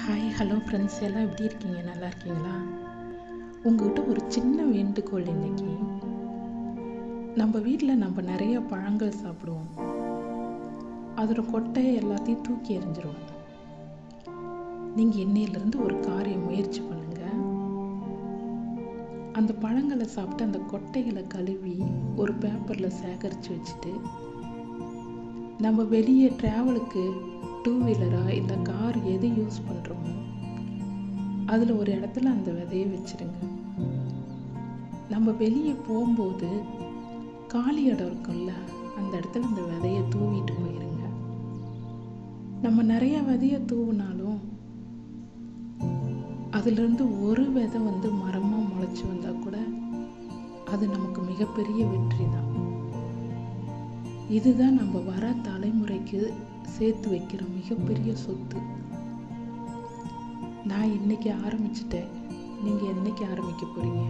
Hi hello friends, எல்லாம் எப்படி இருக்கீங்க? நல்லா இருக்கீங்களா? உங்கள்கிட்ட ஒரு சின்ன வேண்டுகோள். இன்னைக்கு நம்ம வீட்டில் நிறைய பழங்கள் சாப்பிடுவோம். அதோட கொட்டையை எல்லாத்தையும் தூக்கி எறிஞ்சிருவோம். நீங்கள் இன்னையிலேருந்து ஒரு காரியம் முயற்சி பண்ணுங்க. அந்த பழங்களை சாப்பிட்டு அந்த கொட்டைகளை கழுவி ஒரு பேப்பரில் சேகரித்து வச்சுட்டு, நம்ம வெளியே ட்ராவலுக்கு டூ வீலரா இல்லை கார் எது யூஸ் பண்ணுறோமோ அதில் ஒரு இடத்துல அந்த விதையை வச்சுருங்க. நம்ம வெளியே போகும்போது காலி இடம் இருக்கும்ல, அந்த இடத்துல அந்த விதையை தூவிட்டு போயிருங்க. நம்ம நிறைய விதையை தூவினாலும் அதுலேருந்து ஒரு விதை மரமாக முளைச்சி வந்தால் கூட அது நமக்கு மிகப்பெரிய வெற்றி தான். இதுதான் நம்ம வர தலைமுறைக்கு சேர்த்து வைக்கிற மிகப்பெரிய சொத்து. நான் இன்னைக்கு ஆரம்பிச்சிட்டேன். நீங்கள் என்னைக்கு ஆரம்பிக்க போறீங்க?